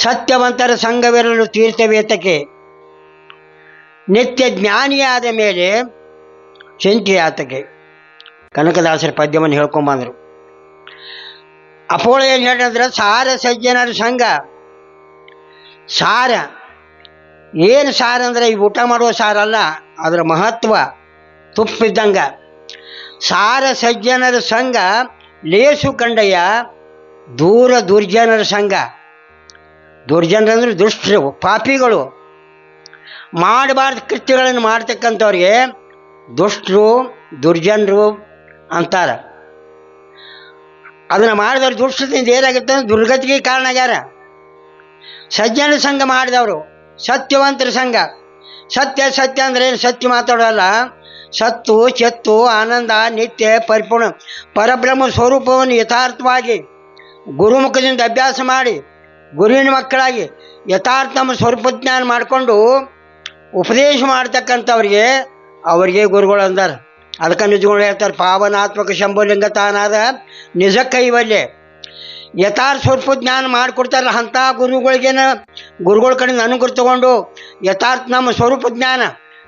ಸತ್ಯವಂತರ ಸಂಘವಿರಲು ತೀರ್ಥವೇತಕ್ಕೆ, ನಿತ್ಯ ಜ್ಞಾನಿಯಾದ ಮೇಲೆ ಚಿಂತೆಯಾತಕ್ಕೆ. ಕನಕದಾಸರ ಪದ್ಯವನ್ನು ಹೇಳ್ಕೊಂಬಂದರು. ಅಪೋಳ ಏನು ಹೇಳಿದ್ರೆ, ಸಾರ ಸಜ್ಜನರ ಸಂಘ. ಸಾರ ಏನು ಸಾರ ಅಂದರೆ ಈ ಊಟ ಮಾಡುವ ಸಾರ ಅಲ್ಲ, ಅದರ ಮಹತ್ವ ತುಪ್ಪಿದ್ದಂಗ. ಸಾರ ಸಜ್ಜನರ ಸಂಘ ಲೇಸು ಕಂಡಯ್ಯ, ದೂರ ದುರ್ಜನರ ಸಂಘ. ದುರ್ಜನರಂದ್ರೆ ದುಷ್ಟರು, ಪಾಪಿಗಳು, ಮಾಡಬಾರ್ದು ಕೃತ್ಯಗಳನ್ನು ಮಾಡ್ತಕ್ಕಂಥವ್ರಿಗೆ ದುಷ್ಟರು ದುರ್ಜನರು ಅಂತಾರೆ. ಅದನ್ನು ಮಾಡಿದವ್ರು ದುಷ್ಟದಿಂದ ಏನಾಗುತ್ತೆ ಅಂದ್ರೆ ದುರ್ಗತಿಗೆ ಕಾರಣ ಆಗ್ಯಾರ. ಸಜ್ಜನ ಸಂಘ ಮಾಡಿದವರು ಸತ್ಯವಂತರ ಸಂಘ. ಸತ್ಯ ಸತ್ಯ ಅಂದ್ರೆ ಏನು? ಸತ್ಯ ಮಾತಾಡೋಲ್ಲ, ಸತ್ತು ಚೆತ್ತು ಆನಂದ ನಿತ್ಯ ಪರಿಪೂರ್ಣ ಪರಬ್ರಹ್ಮ ಸ್ವರೂಪವನ್ನು ಯಥಾರ್ಥವಾಗಿ ಗುರುಮುಖದಿಂದ ಅಭ್ಯಾಸ ಮಾಡಿ ಗುರುವಿನ ಮಕ್ಕಳಾಗಿ ಯಥಾರ್ಥ ನಮ್ಮ ಸ್ವರೂಪ ಜ್ಞಾನ ಮಾಡಿಕೊಂಡು ಉಪದೇಶ ಮಾಡ್ತಕ್ಕಂಥವ್ರಿಗೆ ಅವರಿಗೆ ಗುರುಗಳು ಅಂದಾರೆ. ಅದಕ್ಕೆ ನಿಜಗಳು ಹೇಳ್ತಾರೆ, ಪಾವನಾತ್ಮಕ ಶಂಭುಲಿಂಗ ತಾನಾದ ನಿಜ ಕೈವಲ್ಯ. ಯಥಾರ್ಥ ಸ್ವರೂಪ ಜ್ಞಾನ ಮಾಡಿಕೊಡ್ತಾರಲ್ಲ ಅಂಥ ಗುರುಗಳಿಗೇನ ಗುರುಗಳ ಕಡೆಯಿಂದ ಅನುಗ್ರಹ ತಗೊಂಡು ಯಥಾರ್ಥ ನಮ್ಮ ಸ್ವರೂಪ ಜ್ಞಾನ,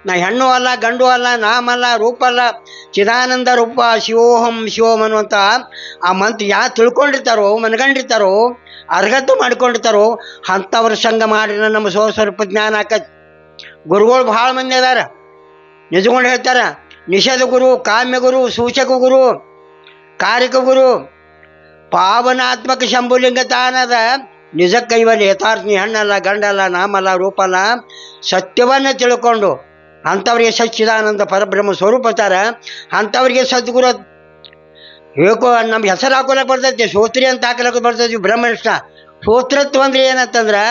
ನಾ ಹೆಣ್ಣು ಅಲ್ಲ ಗಂಡು ಅಲ್ಲ ನಾಮಲ್ಲ ರೂಪ ಅಲ್ಲ ಚಿದಾನಂದ ರೂಪ ಶಿವೋಹಂ ಶಿವೋಹಂ ಅನ್ನುವಂಥ ಆ ಮಂತ್ರ ಯಾರು ತಿಳ್ಕೊಂಡಿರ್ತಾರೋ ಮನಗಂಡಿರ್ತಾರೋ ಅರ್ಗತ್ತು ಮಾಡ್ಕೊಂಡಿರ್ತಾರೋ ಅಂಥವ್ರ ಸಂಘ ಮಾಡಿನ ನಮ್ಮ ಸ್ವರೂಪ ಜ್ಞಾನ ಆಕತಿ. ಗುರುಗಳು ಭಾಳ ಮಂದಿ ಅದಾರ, ನಿಜಗೊಂಡು ಹೇಳ್ತಾರ. ನಿಷೇಧ ಗುರು, ಕಾಮ್ಯ ಗುರು, ಸೂಚಕ ಗುರು, ಕಾರಿಕ ಗುರು, ಪಾವನಾತ್ಮಕ ಶಂಭುಲಿಂಗ ತಾನದ ನಿಜ ಕೈವಲ್ಯ ಯಥಾರ್ಥ. ಹೆಣ್ಣಲ್ಲ ಗಂಡಲ್ಲ ನಾಮಲ್ಲ ರೂಪಲ್ಲ ಸತ್ಯವನ್ನು ತಿಳ್ಕೊಂಡು ಅಂಥವ್ರಿಗೆ ಸಚ್ಚಿದಾನಂದ ಪರಬ್ರಹ್ಮ ಸ್ವರೂಪ ತಾರ. ಅಂಥವ್ರಿಗೆ ಸದ್ಗುರು ಹೇಳ್ಕೊ. ನಮ್ಗೆ ಹೆಸರು ಹಾಕೋಲಕ್ಕೆ ಬರ್ತೈತಿ, ಶ್ರೋತ್ರಿ ಅಂತ ಹಾಕಲಕ್ಕೆ ಬರ್ತೈತಿ ಬ್ರಹ್ಮನಿಷ್ಠ. ಶ್ರೋತೃತ್ವ ಅಂದ್ರೆ ಏನಂತಂದ್ರೆ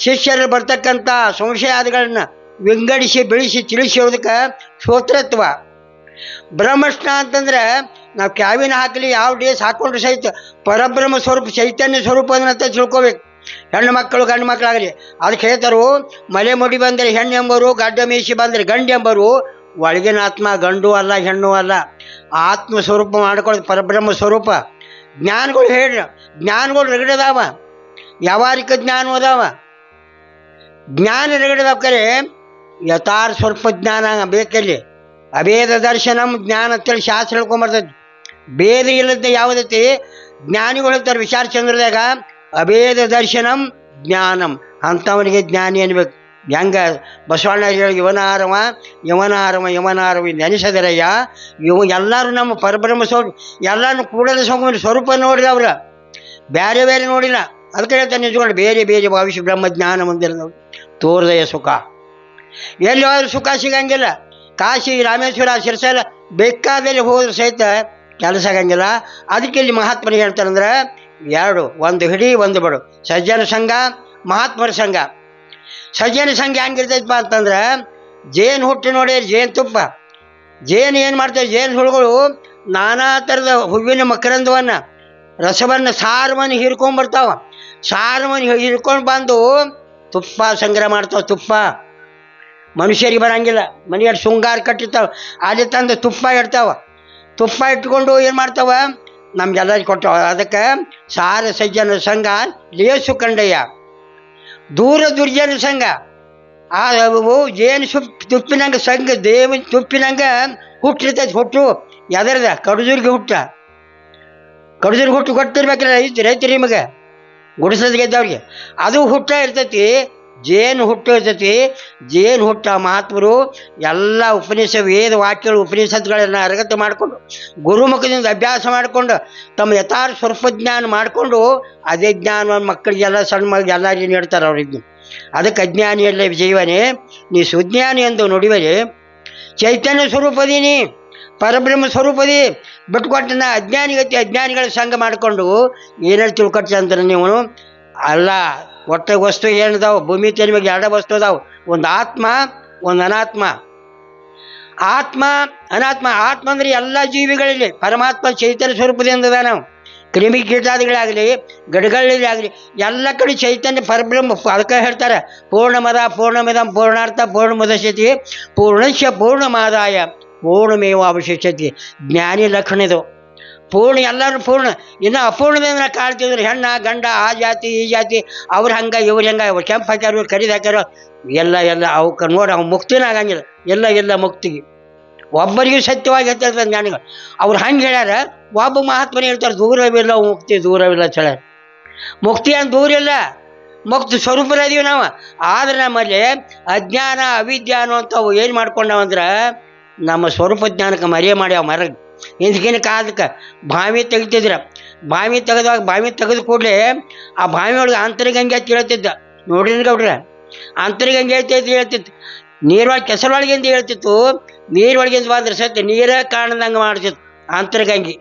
ಶಿಷ್ಯರಲ್ಲಿ ಬರ್ತಕ್ಕಂಥ ಸಂಶಯಾದಿಗಳನ್ನ ವಿಂಗಡಿಸಿ ಬೆಳೆಸಿ ತಿಳಿಸೋದಕ್ಕೆ ಶ್ರೋತೃತ್ವ. ಬ್ರಹ್ಮನಿಷ್ಠ ಅಂತಂದ್ರೆ ನಾವು ಕ್ಯಾವಿನ ಹಾಕಲಿ ಯಾವ ಡೇಸ್ ಹಾಕೊಂಡ್ರೆ ಸಹಿತ ಪರಬ್ರಹ್ಮ ಸ್ವರೂಪ ಚೈತನ್ಯ ಸ್ವರೂಪ ಅಂತ ತಿಳ್ಕೊಬೇಕು. ಹೆಣ್ಣು ಮಕ್ಕಳು ಗಂಡು ಮಕ್ಕಳಾಗಲಿ ಅದಕ್ಕೆ ಹೇಳ್ತಾರು, ಮಲೆ ಮುಡಿ ಬಂದರೆ ಹೆಣ್ಣು ಎಂಬರು, ಗಡ್ಡ ಮೀಸಿ ಬಂದರೆ ಗಂಡು ಎಂಬರು. ಒಳಗಿನ ಆತ್ಮ ಗಂಡು ಅಲ್ಲ ಹೆಣ್ಣು ಅಲ್ಲ, ಆತ್ಮ ಸ್ವರೂಪ ಮಾಡ್ಕೊಳ್ಳೋದು ಪರಬ್ರಹ್ಮ ಸ್ವರೂಪ. ಜ್ಞಾನಗಳು ಹೇಳ್ರಿ, ಜ್ಞಾನಗಳು ರಗಡದಾವ, ವ್ಯಾವಹಾರಿಕ ಜ್ಞಾನ ಅದಾವ. ಜ್ಞಾನ ರಗಡದಾವ್ಕರೆ ಯಥಾರ್ಥ ಸ್ವಲ್ಪ ಜ್ಞಾನ ಬೇಕಲ್ಲಿ. ಅಭೇದ ದರ್ಶನಂ ಜ್ಞಾನ ಅಂತೇಳಿ ಶಾಸ್ತ್ರ ಹೇಳ್ಕೊಂಬರ್ತೈತಿ. ಭೇದ ಇಲ್ಲದ ಯಾವುದೈತಿ ಜ್ಞಾನಿಗಳು ಹೇಳ್ತಾರೆ ವಿಚಾರ ಚಂದ್ರದಾಗ, ಅಭೇದ ದರ್ಶನಂ ಜ್ಞಾನಂ. ಅಂಥವನಿಗೆ ಜ್ಞಾನಿ ಅನ್ಬೇಕು. ಹೆಂಗ ಬಸವಣ್ಣ ಹೇಳಿ ಇವನಾರವ ಯವನಾರವ ಯವನಾರವ ನೆನೆಸದರಯ್ಯ. ಇವು ಎಲ್ಲರೂ ನಮ್ಮ ಪರಬ್ರಹ್ಮ ಸ್ವರೂಪ ಎಲ್ಲರೂ ಕೂಡಲ ಸಂಗಮ ಸ್ವರೂಪ ನೋಡಿದವ್ರ, ಬೇರೆ ಬೇರೆ ನೋಡಿಲ್ಲ. ಅದಕ್ಕೆ ಹೇಳ್ತಾನೆ ನಿಜಕೊಂಡು ಬೇರೆ ಬೇರೆ ಭವಿಷ್ಯ ಬ್ರಹ್ಮ ಜ್ಞಾನ ಮಂದಿರದವ್ರು ತೋರ್ದಯ ಸುಖ. ಎಲ್ಲಿ ಹೋದ್ರೂ ಸುಖ ಸಿಗಂಗಿಲ್ಲ. ಕಾಶಿ ರಾಮೇಶ್ವರ ಶಿರ್ಸಲ ಬೇಕಾದಲ್ಲಿ ಹೋದ್ರೆ ಸಹಿತ ಕೆಲಸ ಆಗಂಗಿಲ್ಲ. ಅದಕ್ಕೆ ಇಲ್ಲಿ ಮಹಾತ್ಮರಿಗೆ ಹೇಳ್ತಾರಂದ್ರೆ ಎರಡು, ಒಂದು ಹಿಡಿ ಒಂದು ಬಡು. ಸಜ್ಜನ ಸಂಘ ಮಹಾತ್ಮರ ಸಂಘ. ಸಜ್ಜನ ಸಂಘ ಹೆಂಗಿರ್ತೈತಪ್ಪ ಅಂತಂದ್ರೆ ಜೇನು ಹುಟ್ಟು ನೋಡಿ ಜೇನು ತುಪ್ಪ. ಜೇನು ಏನು ಮಾಡ್ತೇವೆ, ಜೇನು ಹುಳುಗಳು ನಾನಾ ಥರದ ಹೂವಿನ ಮಕರಂದವನ್ನು ರಸವನ್ನು ಸಾರವನ್ನು ಹೀರ್ಕೊಂಡ್ಬರ್ತಾವ. ಸಾರವನ್ನು ಹೀರ್ಕೊಂಡು ಬಂದು ತುಪ್ಪ ಸಂಗ್ರಹ ಮಾಡ್ತಾವೆ. ತುಪ್ಪ ಮನುಷ್ಯರಿಗೆ ಬರಂಗಿಲ್ಲ, ಮನೆಯಲ್ಲಿ ಶೃಂಗಾರ ಕಟ್ಟಿರ್ತಾವೆ, ಅಲ್ಲಿ ತಂದು ತುಪ್ಪ ಇಡ್ತಾವ. ತುಪ್ಪ ಇಟ್ಕೊಂಡು ಏನು ಮಾಡ್ತಾವ ನಮ್ಗೆಲ್ಲರಿಗೆ ಕೊಟ್ಟವ. ಅದಕ್ಕೆ ಸಾರ ಸಜ್ಜನ ಸಂಘ ಲೇಸು ಕಂಡಯ್ಯ, ದೂರ ದುರ್ಜನ ಸಂಘ. ಆ ಜೇನು ತುಪ್ಪಿನಂಗೆ ಸಂಘ ದೇವ ತುಪ್ಪಿನಂಗೆ ಹುಟ್ಟಿರ್ತೈತಿ. ಹುಟ್ಟು ಎದರದ ಕಡುಜೂರಿಗೆ ಹುಟ್ಟ, ಕಡುಜೂರಿಗೆ ಹುಟ್ಟು ಕೊಟ್ಟಿರ್ಬೇಕಲ್ಲ ರೈತರು ನಿಮಗೆ ಗುಡಿಸದ ಗೆದ್ದವ್ರಿಗೆ. ಅದು ಹುಟ್ಟ ಇರ್ತೈತಿ, ಜೇನು ಹುಟ್ಟು ಇರ್ತೈತಿ. ಜೇನು ಹುಟ್ಟ ಮಹಾತ್ಮರು ಎಲ್ಲ ಉಪನಿಷತ್ ವೇದ ವಾಕ್ಯಗಳು ಉಪನಿಷತ್ಗಳನ್ನು ಅರಗತ ಮಾಡಿಕೊಂಡು ಗುರುಮುಖದಿಂದ ಅಭ್ಯಾಸ ಮಾಡಿಕೊಂಡು ತಮ್ಮ ಯಥಾರ್ಥ ಸ್ವರೂಪಜ್ಞಾನ ಮಾಡಿಕೊಂಡು ಅದೇ ಜ್ಞಾನವನ್ನು ಮಕ್ಕಳಿಗೆಲ್ಲ ಸಣ್ಣ ಮಕ್ಕಳಿಗೆ ಎಲ್ಲರಿಗೂ ನೀಡ್ತಾರೆ ಅವ್ರಿಗೆ. ಅದಕ್ಕೆ ಅಜ್ಞಾನಿಯಲ್ಲ ಜೀವನೇ ನೀ ಸುಜ್ಞಾನಿ ಎಂದು ನುಡಿವರೆ, ಚೈತನ್ಯ ಸ್ವರೂಪದೀನಿ ಪರಬ್ರಹ್ಮ ಸ್ವರೂಪದಿ ಬಿಟ್ಕೊಟ್ಟನ ಅಜ್ಞಾನಿಗತಿ ಅಜ್ಞಾನಿಗಳ ಸಂಘ ಮಾಡಿಕೊಂಡು ಏನೇನು ತಿಳ್ಕೊಡ್ತೀವಿ ಅಂತಾರೆ ನೀವು. ಅಲ್ಲ, ಒಟ್ಟ ವಸ್ತು ಏನಿದಾವೆ ಭೂಮಿ ತೆರೆ ಮೇಲೆ ಎರಡು ವಸ್ತು ಅದಾವೆ, ಒಂದು ಆತ್ಮ ಒಂದು ಅನಾತ್ಮ. ಆತ್ಮ ಅನಾತ್ಮ. ಆತ್ಮ ಅಂದರೆ ಎಲ್ಲ ಜೀವಿಗಳಲ್ಲಿ ಪರಮಾತ್ಮ ಚೈತನ್ಯ ಸ್ವರೂಪದಿಂದ ನಾವು ಕ್ರಿಮಿ ಕೀಟಾದಿಗಳಾಗಲಿ ಗಡಗಳಲ್ಲಿ ಆಗಲಿ ಎಲ್ಲ ಕಡೆ ಚೈತನ್ಯ ಪರಬ್ರಹ್ಮ. ಅದಕ್ಕೆ ಹೇಳ್ತಾರೆ ಪೂರ್ಣಮದ ಪೂರ್ಣಮಿದಂ ಪೂರ್ಣಾರ್ಥ ಪೂರ್ಣಮುದಶ್ಯತೆ ಪೂರ್ಣಶ್ಯ ಪೂರ್ಣಮಾದಾಯ ಪೂರ್ಣಮೇವ ಅವಶಿಷ್ಯತೆ. ಜ್ಞಾನಿ ಲಕ್ಷಣ ಇದು. ಪೂರ್ಣ ಎಲ್ಲರೂ ಪೂರ್ಣ. ಇನ್ನು ಅಪೂರ್ಣದಿಂದ ಕಾಳ್ತಿದ್ರು ಹೆಣ್ಣ ಗಂಡ ಆ ಜಾತಿ ಈ ಜಾತಿ ಅವ್ರು ಹಂಗೆ ಇವ್ರು ಹೆಂಗೆ ಅವ್ರು ಕೆಂಪು ಹಾಕ್ಯಾರ ಇವ್ರು ಕರಿದು ಹಾಕ್ಯಾರ ಎಲ್ಲ ಅವಕ್ಕೆ ನೋಡಿ ಅವ್ನು ಮುಕ್ತಿನ ಆಗಂಗಿಲ್ಲ. ಎಲ್ಲ ಮುಕ್ತಿಗೆ ಒಬ್ಬರಿಗೂ ಸತ್ಯವಾಗಿ ಹೇಳ್ತಾರೆ ಜ್ಞಾನಿಗಳು. ಅವ್ರು ಹಂಗೆ ಹೇಳ್ಯಾರ. ಒಬ್ಬ ಮಹಾತ್ಮನೇ ಹೇಳ್ತಾರೆ ದೂರವಿಲ್ಲ ಮುಕ್ತಿ ದೂರವಿಲ್ಲ ಅಂತ ಹೇಳ್ಯಾರ. ಮುಕ್ತಿ ಅಂತ ದೂರ ಇಲ್ಲ, ಮುಕ್ತಿ ಸ್ವರೂಪರದೀವಿ ನಾವು. ಆದ್ರೆ ನಮ್ಮಲ್ಲಿ ಅಜ್ಞಾನ ಅವಿದ್ಯ ಅನ್ನುವಂಥವು ಏನು ಮಾಡ್ಕೊಂಡವಂದ್ರೆ ನಮ್ಮ ಸ್ವರೂಪ ಜ್ಞಾನಕ್ಕೆ ಮರೆಯ ಮಾಡ್ಯಾವ ಮರ. ಹಿಂದಕ್ಕಿನ ಕಾಲಕ್ಕೆ ಬಾವಿ ತೆಗಿತಿದ್ರ, ಬಾವಿ ತೆಗೆದ ಕೂಡಲೇ ಆ ಬಾವಿ ಒಳಗೆ ಅಂತರ್ಗಂಗೆ ಅಂತ ಹೇಳ್ತಿದ್ದ. ನೋಡ್ರಿ ಗೌಡ್ರ, ಅಂತರ್ಗಂಗೆ ಹೇಳ್ತಿತ್ತು. ನೀರೊಳಗೆ ಕೆಸರೊಳಗಿಂದ ಹೇಳ್ತಿತ್ತು, ನೀರೊಳಗಿಂದ ಬಂದ್ರೆ ಸತ್ಯ ನೀರ ಕಾಣದಂಗೆ ಮಾಡ್ತಿತ್ತು ಅಂತರ್ಗಂಗೆ.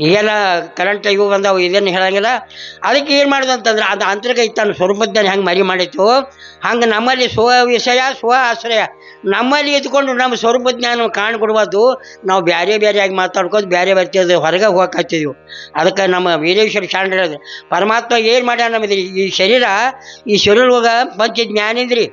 ಈಗೆಲ್ಲ ಕರೆಂಟ್ ಇವು ಬಂದವು, ಇದನ್ನು ಹೇಳಂಗಿಲ್ಲ. ಅದಕ್ಕೆ ಏನು ಮಾಡೋದು ಅಂತಂದ್ರೆ ಅದು ಅಂತರ್ಗ ತನ್ನ ಸ್ವರೂಪಜ್ಞಾನ ಹೆಂಗೆ ಮರಿ ಮಾಡಿತ್ತು ಹಂಗೆ ನಮ್ಮಲ್ಲಿ ಸ್ವ ವಿಷಯ ಸ್ವ ಆಶ್ರಯ ನಮ್ಮಲ್ಲಿ ಇದ್ಕೊಂಡು ನಮ್ಮ ಸ್ವರೂಪಜ್ಞಾನ ಕಾಣ್ಕೊಡ್ಬಾರ್ದು. ನಾವು ಬೇರೆಯಾಗಿ ಮಾತಾಡ್ಕೊಂಡು ಬೇರೆ ಬರ್ತಿದ್ವಿ, ಹೊರಗೆ ಹೋಗಕ್ಕಾಗ್ತಿದ್ವಿ. ಅದಕ್ಕೆ ನಮ್ಮ ವೀರೇಶ್ವರ ಶಾಂಡ್ರ ಹೇಳಿದ್ರು ಪರಮಾತ್ಮ ಏನು ಮಾಡ್ಯಾರ ನಮ್ಮದು ಈ ಶರೀರ ಹೋಗ ಪಂಚ ಜ್ಞಾನೇಂದ್ರಿ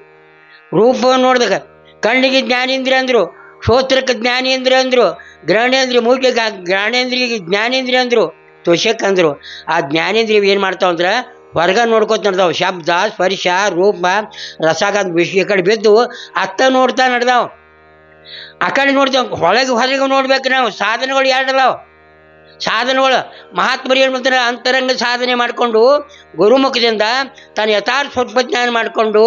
ರೂಪವನ್ನು ನೋಡಿದಾಗ ಕಣ್ಣಿಗೆ ಜ್ಞಾನೇಂದ್ರಿ ಅಂದರು, ಶ್ರೋತ್ರಕ್ಕೆ ಜ್ಞಾನೇಂದ್ರ ಅಂದರು, ಗ್ರಹಣೇಂದ್ರಿಯ ಮೂಗಿಗೆ ಗ್ರಹಣೇಂದ್ರಿಗೆ ಜ್ಞಾನೇಂದ್ರಿಯ ಅಂದರು, ತುಷಕ್ ಅಂದರು. ಆ ಜ್ಞಾನೇಂದ್ರಿಯ ಏನು ಮಾಡ್ತಾವಂದ್ರೆ ಹೊರಗ ನೋಡ್ಕೊತ ನಡೆದಾವ. ಶಬ್ದ ಸ್ಪರ್ಶ ರೂಪ ರಸಗಂಧ ವಿಷಯ ಕಡೆ ಬಿದ್ದು ಅತ್ತ ನೋಡ್ತಾ ನಡೆದಾವ. ಆ ಕಡೆ ನೋಡ್ತೇವೆ, ಹೊರಗೆ ನೋಡ್ಬೇಕು ನಾವು. ಸಾಧನೆಗಳು ಎರಡದಾವ. ಸಾಧನೆಗಳು ಮಹಾತ್ಮರು ಏನು ಮಾಡ್ತಾರೆ ಅಂತರಂಗ ಸಾಧನೆ ಮಾಡಿಕೊಂಡು ಗುರುಮುಖದಿಂದ ತಾನು ಯಥಾರ್ಥ ಸ್ವರೂಪಜ್ಞಾನ ಮಾಡಿಕೊಂಡು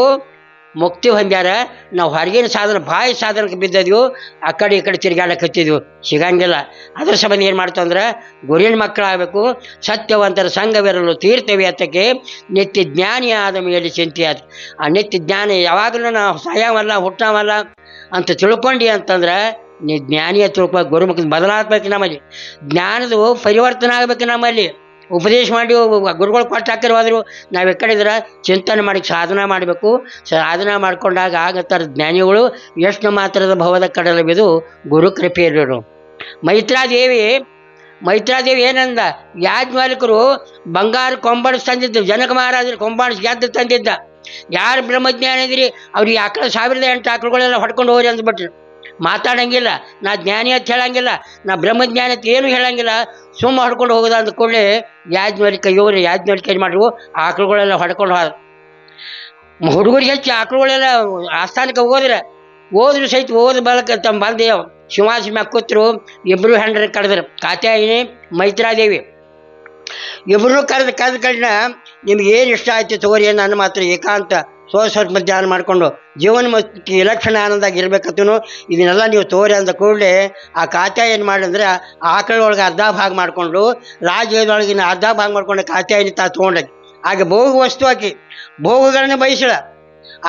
ಮುಕ್ತಿ ಹೊಂದ್ಯಾರ. ನಾವು ಹೊರಗಿನ ಸಾಧನ ಬಾಯಿ ಸಾಧನಕ್ಕೆ ಬಿದ್ದದ್ವು, ಆ ಕಡೆ ಈ ಕಡೆ ತಿರುಗಾಡಕ್ಕೆ ಹತ್ತಿದ್ವು, ಸಿಗಂಗಿಲ್ಲ. ಅದ್ರ ಸಂಬಂಧ ಏನು ಮಾಡ್ತಾವಂದ್ರೆ ಗುರಿನ ಮಕ್ಕಳಾಗಬೇಕು. ಸತ್ಯವಂತರ ಸಂಘವಿರಲು ತೀರ್ಥವ್ಯತಕ್ಕೆ ನಿತ್ಯ ಜ್ಞಾನಿ ಆದ ಮೇಲೆ ಚಿಂತೆ ಆದ. ಆ ನಿತ್ಯ ಜ್ಞಾನಿ ಯಾವಾಗಲೂ ನಾವು ಸಾಯವಲ್ಲ ಹುಟ್ಟವಲ್ಲ ಅಂತ ತಿಳ್ಕೊಂಡು ಅಂತಂದ್ರೆ ನೀ ಜ್ಞಾನಿಯ ತಿಳ್ಕೊ. ಗುರುಮುಖದ ಬದಲಾಗಬೇಕು. ನಮ್ಮಲ್ಲಿ ಜ್ಞಾನದ ಪರಿವರ್ತನೆ ಆಗಬೇಕು. ನಮ್ಮಲ್ಲಿ ಉಪದೇಶ ಮಾಡಿ ಗುರುಗಳು ಕೊಟ್ಟು ಹಾಕಿರೋದ್ರು ನಾವು ಎಕ್ಕಡಿದ್ರೆ ಚಿಂತನೆ ಮಾಡಿ ಸಾಧನ ಮಾಡಬೇಕು. ಸಾಧನ ಮಾಡ್ಕೊಂಡಾಗ ಆಗತ್ತಾರೆ ಜ್ಞಾನಿಗಳು. ಎಷ್ಟು ಮಾತ್ರದ ಭವದ ಕಡಲ ಬಿದು ಗುರು ಕೃಪೆ ಇರೋರು. ಮೈತ್ರಾದೇವಿ ಏನಂದ, ಯಾಜ್ಞವಲ್ಕರು ಬಂಗಾರ ಕೊಂಬಾಡಿಸಿ ತಂದಿದ್ದು, ಜನಕ ಮಹಾರಾಜರು ಕೊಂಬಾಡಿಸಿ ಗೆದ್ದು ತಂದಿದ್ದ. ಯಾರು ಬ್ರಹ್ಮಜ್ಞಾನ ಇದ್ರಿ ಅವ್ರಿಗೆ 1008 ಆಕಳುಗಳೆಲ್ಲ ಹೊಡ್ಕೊಂಡು ಹೋಗ್ರಿ ಅಂದ್ಬಿಟ್ರು. ಮಾತಾಡಂಗಿಲ್ಲ, ನಾ ಜ್ಞಾನಿ ಅಂತ ಹೇಳಂಗಿಲ್ಲ, ನಾ ಬ್ರಹ್ಮಜ್ಞಾನಿ ಅಂತ ಏನು ಹೇಳಂಗಿಲ್ಲ, ಸುಮ್ಮ ಹೊಡ್ಕೊಂಡು ಹೋಗೋದ ಅಂದ ಕೂಡಲೇ ಯಾಜ್ಞವಲ್ಕ ಏನು ಮಾಡ್ರು, ಆಕಳುಗಳೆಲ್ಲ ಹೊಡ್ಕೊಂಡು ಹುಡುಗರಿಗೆ ಹೆಚ್ಚು ಆಕಳುಗಳೆಲ್ಲ ಆಸ್ಥಾನಕ್ಕೆ ಹೋದ್ರು ಸಹಿತ ಹೋದ ಬಳಕ ತಮ್ಮ ಬಂದೇವ್ ಶಿವಾಸಿ ಮ್ಯಾಗ ಕೂತ್ರು. ಇಬ್ಬರು ಹೆಂಡ್ರ ಕರೆದ್ರು, ಕಾತ್ಯಾಯಿನಿ ಮೈತ್ರಾದೇವಿ. ಇಬ್ಬರು ಕರೆದ ಕಡಿನ ನಿಮ್ಗೆ ಏನು ಇಷ್ಟ ಆಯ್ತು ತಗೋರಿ, ನನ್ನ ಮಾತ್ರ ಏಕಾಂತ ಸ್ವಸ್ವರೂಪ ಧ್ಯಾನ ಮಾಡಿಕೊಂಡು ಜೀವನ ಮತ್ತು ವಿಲಕ್ಷಣ ಆನಂದಾಗಿ ಇರ್ಬೇಕತ್ತೂ ಇದನ್ನೆಲ್ಲ ನೀವು ತೋರಿ ಅಂದ ಕೂಡಲೇ ಆ ಕಾತ್ಯಾಯ ಏನು ಮಾಡಿದ್ರೆ ಆಕಳೊಳಗೆ ಅರ್ಧ ಭಾಗ ಮಾಡಿಕೊಂಡು ರಾಜ್ಯದೊಳಗಿನ ಅರ್ಧ ಭಾಗ ಮಾಡ್ಕೊಂಡು ಕಾತ್ಯಾಯನಿ ತೊಗೊಂಡಾಕಿ. ಆಗ ಭೋಗ ವಸ್ತು ಹಾಕಿ ಭೋಗಗಳನ್ನ ಬಯಸಳ.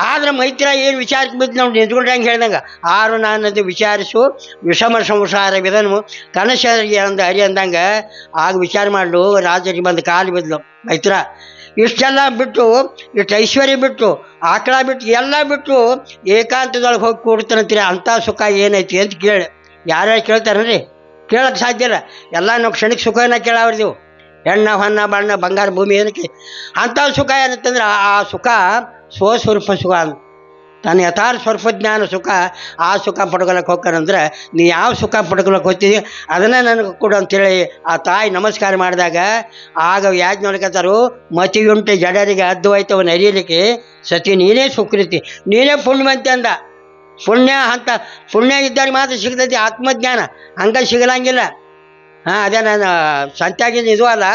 ಆದ್ರೆ ಮೈತ್ರ ಏನು ವಿಚಾರಕ್ಕೆ ಬಿದ್ದು ನಾವು ನಿಂತ್ಕೊಂಡು ಹೆಂಗೆ ಹೇಳ್ದಂಗೆ ಆರು ನಾನದು ವಿಚಾರಿಸು ವಿಷಮ ಸಂಸಾರ ವಿಧನು ಕನಸರಿಗೆ ಹರಿ ಅಂದಂಗೆ ಆಗ ವಿಚಾರ ಮಾಡಲು ರಾಜರಿಗೆ ಬಂದು ಕಾಲು ಬಿದ್ಲು ಮೈತ್ರ. ಇಷ್ಟೆಲ್ಲ ಬಿಟ್ಟು, ಇಷ್ಟು ಐಶ್ವರ್ಯ ಬಿಟ್ಟು, ಆಕಳ ಬಿಟ್ಟು, ಎಲ್ಲ ಬಿಟ್ಟು ಏಕಾಂತದೊಳಗೆ ಹೋಗಿ ಕೂಡ್ತಾನಂತೀರಿ. ಅಂಥ ಸುಖ ಏನೈತಿ ಅಂತ ಕೇಳಿ ಯಾರ್ಯಾರು ಕೇಳ್ತಾರನ್ರಿ? ಕೇಳಕ್ಕೆ ಸಾಧ್ಯ ಇಲ್ಲ. ಎಲ್ಲ ನಾವು ಕ್ಷಣಿಕ ಸುಖನ ಕೇಳಾವ್ರಿದೆವು. ಹೆಣ್ಣ ಹೊನ್ನ ಬಣ್ಣ ಬಂಗಾರ ಭೂಮಿ ಏನಕ್ಕೆ ಅಂಥ ಸುಖ ಏನಂತಂದ್ರೆ ಆ ಸುಖ ಸ್ವಸ್ವರೂಪ ಸುಖ ಅಂತ. ತನ್ನ ಯಥಾರ್ಥ ಸ್ವರೂಪಜ್ಞಾನ ಸುಖ, ಆ ಸುಖ ಪಡ್ಕೊಳಕ್ಕೆ ಹೋಗ್ತಾರಂದ್ರೆ ನೀ ಯಾವ ಸುಖ ಪಡ್ಕೊಳಕ್ಕೆ ಹೋಗ್ತೀವಿ ಅದನ್ನೇ ನನಗೆ ಕೊಡು ಅಂತೇಳಿ ಆ ತಾಯಿ ನಮಸ್ಕಾರ ಮಾಡಿದಾಗ ಆಗ ಯಾಜ್ಞವಲ್ಕರು ಮತಿಯುಂಟು ಜಡರಿಗೆ ಅದ್ದು ಹೋಯ್ತವನ್ನ ಅರಿಯಲಿಕ್ಕೆ ಸತಿ ನೀನೇ ಸುಕೃತಿ, ನೀನೇ ಪುಣ್ಯವಂತೆ ಅಂದ. ಪುಣ್ಯ ಇದ್ದವ್ರಿಗೆ ಮಾತ್ರ ಸಿಗ್ತೈತಿ ಆತ್ಮಜ್ಞಾನ, ಹಂಗೆ ಸಿಗಲಂಗಿಲ್ಲ. ಅದೇ ನಾನು ಸಂತ್ಯಾಗಿನ ಇದು ಅಲ್ಲ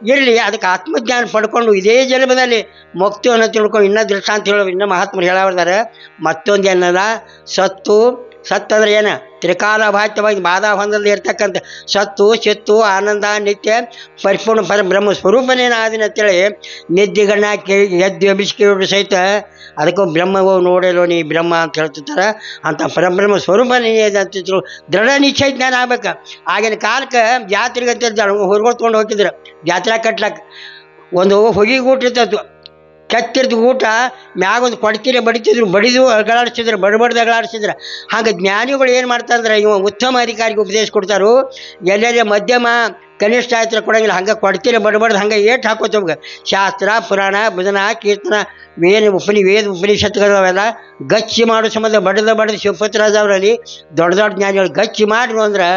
ಇರಲಿ. ಅದಕ್ಕೆ ಆತ್ಮಜ್ಞಾನ ಪಡ್ಕೊಂಡು ಇದೇ ಜನ್ಮದಲ್ಲಿ ಮುಕ್ತಿಯನ್ನು ತಿಳ್ಕೊಂಡು ಇನ್ನೂ ದೃಷ್ಟಾಂತ ಹೇಳೋ ಇನ್ನೂ ಮಹಾತ್ಮರು ಹೇಳಾರ್ದಾರೆ. ಮತ್ತೊಂದು ಏನಲ್ಲ, ಸತ್ತಂದ್ರೆ ಏನು ತ್ರಿಕಾಲ ಬಾಹ್ಯವಾಗಿ ಬಾಧಾ ಹೊಂದಲ್ಲಿ ಇರ್ತಕ್ಕಂಥ ಸತ್ತು ಚಿತ್ತು ಆನಂದ ನಿತ್ಯ ಪರಿಪೂರ್ಣ ಬ್ರಹ್ಮ ಸ್ವರೂಪನೇನ ಆದಿನ ಅಂತೇಳಿ ನಿದ್ದೆಗಣ್ಣ ಎದ್ದು ಎಬ್ಬಿಸ್ಕೇಳಿ ಸಹಿತ ಅದಕ್ಕೂ ಬ್ರಹ್ಮವೋ ನೋಡಲು ನೀ ಬ್ರಹ್ಮ ಅಂತ ಹೇಳ್ತಿರ್ತಾರೆ. ಅಂಥ ಪರಬ್ರಹ್ಮ ಸ್ವರೂಪನೇ ಅಂತಿದ್ರು. ದೃಢ ನಿಶ್ಚಯ ಜ್ಞಾನ ಆಗ್ಬೇಕು. ಆಗಿನ ಕಾಲಕ್ಕೆ ಜಾತ್ರೆಗೆ ಅಂತ ಹೊರಗೊಳ್ಕೊಂಡು ಹೋಗ್ತಿದ್ರು. ಜಾತ್ರೆ ಕಟ್ಲಕ್ಕೆ ಒಂದು ಹೊಗೆ ಊಟ ಇರ್ತದ್ದು, ಕೆತ್ತಿರ್ದು ಊಟ ಮ್ಯಾಗೊಂದು ಕೊಡ್ತೀರಿ ಬಡಿದು ಅಗಳಾಡಿಸಿದ್ರು, ಬಡಬಡ್ದು ಅಗಳಾಡಿಸಿದ್ರು. ಹಾಗೆ ಜ್ಞಾನಿಗಳು ಏನು ಮಾಡ್ತಾರಂದ್ರೆ ಇವ ಉತ್ತಮ ಅಧಿಕಾರಿಗೆ ಉಪದೇಶ ಕೊಡ್ತಾರೋ, ಎಲ್ಲೆಲ್ಲ ಮಧ್ಯಮ ಕನಿಷ್ಠ ಆಯ್ತು ಕೊಡಂಗಿಲ್ಲ, ಹಂಗೆ ಕೊಡ್ತೀರಿ ಬಡಬಡ್ದು ಹಂಗೆ ಏಟು ಹಾಕೋತವ್ಗೆ ಶಾಸ್ತ್ರ ಪುರಾಣ ಭಜನ ಕೀರ್ತನ ವೇದ ಉಪನಿಷತ್ತುಗಳು ಅವೆಲ್ಲ ಗಚ್ಚಿ ಮಾಡೋ ಸಂಬಂಧ ಬಡದು ಶಿವಪುತ್ರರಾಜ ಅವರಲ್ಲಿ ದೊಡ್ಡ ದೊಡ್ಡ ಜ್ಞಾನಿಗಳು ಗಚ್ಚಿ ಮಾಡ್ರು ಅಂದ್ರೆ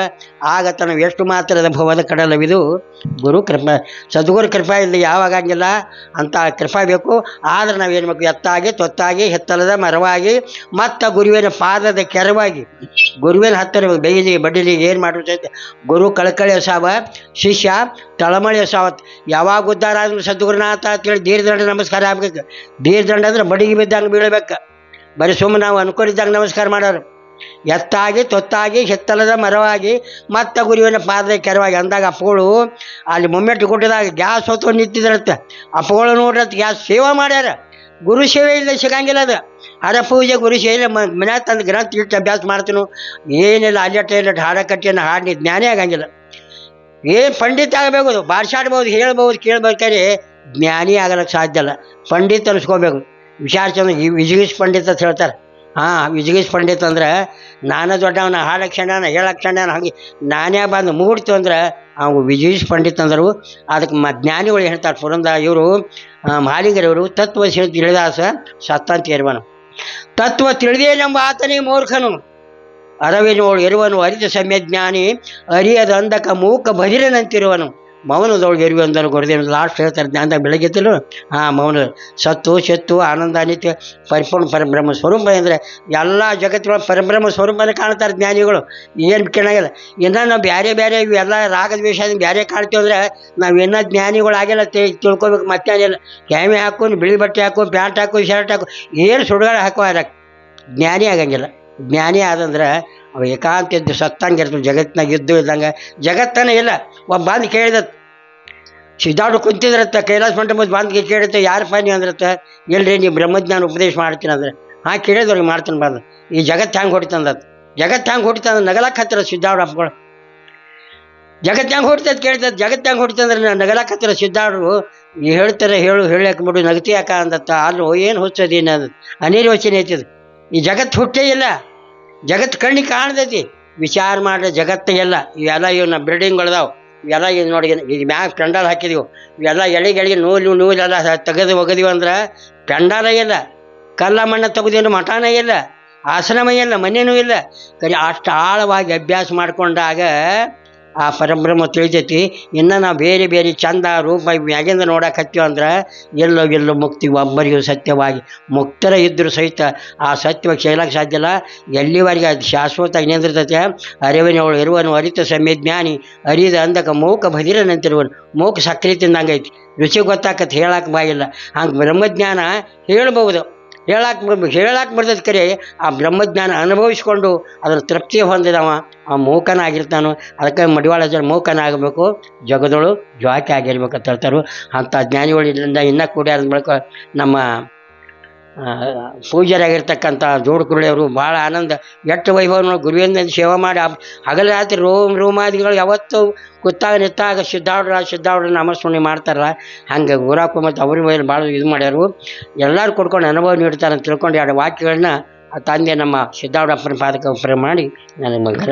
ಆಗ ನಾವು ಎಷ್ಟು ಮಾತ್ರದ ಭವದ ಕಡಲವಿದು ಗುರು ಕೃಪಾ ಸದ್ಗುರು ಕೃಪಾ ಇಲ್ಲಿ ಯಾವಾಗ ಹಂಗಿಲ್ಲ ಅಂತ ಕೃಪಾ ಬೇಕು. ಆದ್ರೆ ನಾವೇನು ಬೇಕು, ಎತ್ತಾಗಿ ತೊತ್ತಾಗಿ ಹೆತ್ತಲದ ಮರವಾಗಿ ಮತ್ತು ಗುರುವಿನ ಪಾದದ ಕೆರವಾಗಿ ಗುರುವಿನ ಹತ್ತಿರ ಬೈಲಿಗೆ ಬಡ್ಡಿಲಿಗೆ ಏನು ಮಾಡಿರ್ತೈತೆ ಗುರು ಕಳಕಳಿ ಸಾವ ಶಿಷ್ಯ ತಳಮಳಿ ಸಾವತ್ ಯಾವಾಗ ಉದ್ಧಾರ ಆದ್ರೂ ಸದ್ಗುರುನಾಥ ಅಂತೇಳಿ ದೀರ್ಘದಂಡ ನಮಸ್ಕಾರ ಆಗ್ಬೇಕು. ದೀರ್ಘದಂಡ ಅಂದ್ರೆ ಬಡಿಗೆ ಬಿದ್ದಂಗೆ ಬೀಳ್ಬೇಕು, ಬರೀ ಸುಮ್ಮನೆ ನಾವು ಅನ್ಕೊಂಡಿದ್ದಾಗ ನಮಸ್ಕಾರ ಮಾಡೋರು. ಎತ್ತಾಗಿ ತೊತ್ತಾಗಿ ಹೆತ್ತಲದ ಮರವಾಗಿ ಮತ್ತು ಗುರುವಿನ ಪಾದದ ಕೆರವಾಗಿ ಅಂದಾಗ ಅಪ್ಪಗಳು ಅಲ್ಲಿ ಮೊಮ್ಮೆಟ್ಟು ಕೊಟ್ಟಿದಾಗ ಗ್ಯಾಸ್ ಹೊತ್ತು ನಿಂತಿದ್ರತ್ತ. ಅಪ್ಪಗಳು ನೋಡ್ರತ್ ಗ್ಯಾಸ್ ಸೇವಾ ಮಾಡ್ಯಾರ, ಗುರು ಸೇವೆ ಇಲ್ಲ ಸಿಗಂಗಿಲ್ಲ ಅದು. ಹರ ಪೂಜೆ ಗುರು ಸೇವೆ ಮನ್ಯಾಗ ತಂದು ಗ್ರಂಥ ಇಟ್ಟು ಅಭ್ಯಾಸ ಮಾಡ್ತೀನು ಏನಿಲ್ಲ, ಅಲ್ಲಟ ಹಾಡ ಕಟ್ಟಿಯನ್ನು ಹಾಡಿ ಜ್ಞಾನೇ ಆಗಂಗಿಲ್ಲ. ಏನು ಪಂಡಿತ ಆಗಬೇಕು, ಭಾಷಾಡ್ಬೋದು, ಹೇಳ್ಬೋದು, ಕೇಳ್ಬೇಕಾದ್ರೆ ಜ್ಞಾನಿ ಆಗಲಿಕ್ಕೆ ಸಾಧ್ಯ ಇಲ್ಲ. ಪಂಡಿತ ಅನ್ಸ್ಕೋಬೇಕು. ವಿಚಾರಿಸೋದು ವಿಜಿಗೀಶ್ ಪಂಡಿತ ಅಂತ ಹೇಳ್ತಾರೆ. ವಿಜಿಗೀಶ್ ಪಂಡಿತ ಅಂದ್ರೆ ನಾನು ದೊಡ್ಡವನ ಹಾಡಕ್ಷಣ ಹೇಳಕ್ಷಣ ಹಂಗೆ ನಾನೇ ಬಂದು ಮೂಡ್ತು ಅಂದ್ರೆ ಅವು ವಿಜಿಗೀಶ್ ಪಂಡಿತ ಅಂದರು. ಅದಕ್ಕೆ ಜ್ಞಾನಿಗಳು ಹೇಳ್ತಾರೆ ಪುರಂದ ಇವರು ಮಾಲಿಂಗರವರು ತತ್ವ ತಿಳಿದಾಸ ಸತ್ತಂತ ಇರುವನು, ತತ್ವ ತಿಳಿದೇ ನಮ್ಮ ಆತನಿಗೆ ಮೂರ್ಖನು ಅರವಿನೋಳು ಇರುವನು ಅರಿತ ಸಮ್ಯ ಜ್ಞಾನಿ ಅರಿಯದ ಅಂದಕ ಮೂಕ ಬದಿರನಂತಿರುವನು ಮೌನದೊಳಗೆ ಇರುವೆ ಅಂದರು ಗುರುದೇವ. ಲಾಸ್ಟ್ ಹೇಳ್ತಾರೆ ಜ್ಞಾನದಾಗ ಬೆಳಗ್ಗೆತ್ತಲು ಮೌನ ಸತ್ತು ಶತ್ತು ಆನಂದ ಅನಿತ್ಯ ಪರಿಪೂರ್ಣ ಪರಬ್ರಹ್ಮ ಸ್ವರೂಪ ಅಂದರೆ ಎಲ್ಲ ಜಗತ್ತೊಳಗೆ ಪರಬ್ರಹ್ಮ ಸ್ವರೂಪನೇ ಕಾಣ್ತಾರೆ ಜ್ಞಾನಿಗಳು. ಏನು ಕೇಳಾಗಿಲ್ಲ. ಇನ್ನೂ ನಾವು ಬೇರೆ ಇವೆಲ್ಲ ರಾಗದ ವಿಷಯದಿಂದ ಬೇರೆ ಕಾಣ್ತೀವಿ ಅಂದರೆ ನಾವು ಇನ್ನೂ ಜ್ಞಾನಿಗಳಾಗಿಲ್ಲ ತಿಳ್ಕೊಬೇಕು. ಮತ್ತೇನಿಲ್ಲ, ಕ್ಯಾಮೆ ಹಾಕೊಂಡು ಬಿಳಿ ಬಟ್ಟೆ ಹಾಕು, ಪ್ಯಾಂಟ್ ಹಾಕು, ಶರ್ಟ್ ಹಾಕು, ಏನು ಸುಡುಗಾಡ ಹಾಕೋ ಅದಕ್ಕೆ ಜ್ಞಾನಿ ಆಗಂಗಿಲ್ಲ. ಜ್ಞಾನಿ ಆದಂದ್ರೆ ಅವ ಏಕಾಂತ ಇದ್ದು ಸತ್ತಂಗಿರ್ತದೆ, ಜಗತ್ತಿನಾಗ ಇದ್ದು ಇದ್ದಂಗೆ ಜಗತ್ತನೇ ಇಲ್ಲ. ಒಬ್ಬ ಬಂದು ಕೇಳಿದ ಸಿದ್ಧಾಡು ಕುಂತಿದ್ರತ್ತ ಕೈಲಾಸ ಮಂಟಪದ ಬಂದು ಕೇಳುತ್ತೆ ಯಾರಪ್ಪ ನೀವು ಅಂದ್ರತ್ತ, ಎಲ್ರಿ ನೀವು ಬ್ರಹ್ಮಜ್ಞಾನ ಉಪದೇಶ ಮಾಡ್ತೀನಿ ಅಂದ್ರೆ ಕೇಳಿದವ್ರಿಗೆ ಮಾಡ್ತೀನಿ ಬಂದು ಈ ಜಗತ್ತು ಹೆಂಗೆ ಹೊಡಿತಂದತ್ತು. ಜಗತ್ತು ಹೆಂಗೆ ಹೊಡಿತಂದ್ರೆ ನಗಲಕ್ಕೆ ಹತ್ತಿರ ಸಿದ್ಧಾಡು ಅಪ್ಪಗಳು. ಜಗತ್ತು ಹೆಂಗೆ ಹೊಡಿತದ ಕೇಳ್ತದೆ, ಜಗತ್ತು ಹೆಂಗೆ ಹೊಡಿತಂದ್ರೆ ನಗಲಕ್ಕೆ ಹತ್ತಿರ ಸಿದ್ಧಾಡು ಹೇಳ್ತಾರೆ ಹೇಳಕ್ಕೆ ಬಿಡು ನಗತಿ ಯಾಕ ಅಂದತ್ತ. ಅಲ್ಲೂ ಏನು ಹುಚ್ಚದೀನಿ ಅದು ಅನಿರ್ವಚನೆ ಐತಿದು. ಈ ಜಗತ್ತು ಹುಟ್ಟೇ ಇಲ್ಲ, ಜಗತ್ತು ಕಣ್ಣಿಗೆ ಕಾಣ್ತೈತಿ. ವಿಚಾರ ಮಾಡಿದ್ರೆ ಜಗತ್ತಿಗೆಲ್ಲ ಇವೆಲ್ಲ ಇವನ್ನ ಬಿಲ್ಡಿಂಗ್ಗಳದಾವು, ಇವೆಲ್ಲ ಇದು ನೋಡಿ ಈಗ ಮ್ಯಾಗ ಪೆಂಡಾಲ್ ಹಾಕಿದೀವಿ, ಇವೆಲ್ಲ ಎಳೆಗಳಿಗೆ ನೂಲೆಲ್ಲ ತೆಗೆದು ಒಗದೀವಿ ಅಂದ್ರೆ ಪೆಂಡಾಲ ಇಲ್ಲ, ಕಲ್ಲ ಮಣ್ಣ ತೆಗೆದೇನು ಮಠಾನ ಇಲ್ಲ, ಆಶ್ರಮ ಇಲ್ಲ, ಮನೇನೂ ಇಲ್ಲ. ಕರಿ ಅಷ್ಟು ಆಳವಾಗಿ ಅಭ್ಯಾಸ ಮಾಡಿಕೊಂಡಾಗ ಆ ಪರಬ್ರಹ್ಮ ತಿಳಿತೈತಿ. ಇನ್ನು ನಾವು ಬೇರೆ ಚಂದ ರೂಪ ಮ್ಯಾಗಿಂದ ನೋಡಕತ್ತೀವಿ ಅಂದ್ರೆ ಎಲ್ಲೋ ಮುಕ್ತಿ ಒಬ್ಬರಿಗೂ ಸತ್ಯವಾಗಿ ಮುಕ್ತರ ಇದ್ದರೂ ಸಹಿತ ಆ ಸತ್ಯವಾಗಿ ಸೇಲಕ್ಕೆ ಸಾಧ್ಯ ಇಲ್ಲ. ಎಲ್ಲಿವರೆಗೆ ಅದು ಶಾಶ್ವತ ನಿಂದಿರ್ತೈತೆ. ಅರಿವಿನವಳು ಇರುವನು ಅರಿತ ಸಮ್ಯ ಜ್ಞಾನಿ ಅರಿದ ಅಂದಕ ಮೂಕ ಬದಿರನಂತಿರುವನು. ಮೂಕ ಸಕ್ರೆ ತಿಂದಂಗೈತಿ, ರುಚಿ ಗೊತ್ತಾಕತ್ತೆ, ಹೇಳಕ್ಕೆ ಬಾಯಿಲ್ಲ. ಹಂಗೆ ಬ್ರಹ್ಮಜ್ಞಾನ ಹೇಳ್ಬೋದು, ಹೇಳಕ್ಕೆ ಬರ್ತೈತೆ. ಕರೆ ಆ ಬ್ರಹ್ಮಜ್ಞಾನ ಅನುಭವಿಸ್ಕೊಂಡು ಅದರ ತೃಪ್ತಿ ಹೊಂದಿದವ ಆ ಮೂಕನಾಗಿರ್ತಾನೋ. ಅದಕ್ಕೆ ಮಡಿವಾಳ ಜನ ಮೂಕನಾಗಬೇಕು, ಜಗದೊಳು ಜ್ವಾಕೆ ಆಗಿರ್ಬೇಕು ಅಂತ ಹೇಳ್ತಾರೆ. ಅಂಥ ಜ್ಞಾನಿಗಳಿಂದ ಇನ್ನೂ ಕೂಡ್ಯಾರ ಬಳಿಕ ನಮ್ಮ ಪೂಜ್ಯರಾಗಿರ್ತಕ್ಕಂಥ ಜೋಡು ಕುರುಳಿಯವರು ಭಾಳ ಆನಂದ ಎಷ್ಟು ವೈಭವ ಗುರುವಿಂದ ಸೇವೆ ಮಾಡಿ ಹಗಲು ರಾತ್ರಿ ರೋಮಾದಿಗಳು ಯಾವತ್ತು ಕೂತಾಗ ನಿಂತಾಗ ಸಿದ್ಧಾವ್ರ ನಾಮಸ್ಮರಣೆ ಮಾಡ್ತಾರಲ್ಲ ಹಂಗೆ ಊರಾಕು ಮತ್ತು ಅವ್ರ ಮೇಲೆ ಭಾಳ ಇದು ಮಾಡ್ಯಾರು. ಎಲ್ಲರೂ ಕೊಡ್ಕೊಂಡು ಅನುಭವ ನೀಡ್ತಾರೆ ಅಂತ ತಿಳ್ಕೊಂಡು ಎರಡು ವಾಕ್ಯಗಳನ್ನ ತಂದೆ ನಮ್ಮ ಸಿದ್ಧಾವ್ರಪ್ಪನ ಪಾದಕ ಮಾಡಿ ನನಗೆ ಮಗರ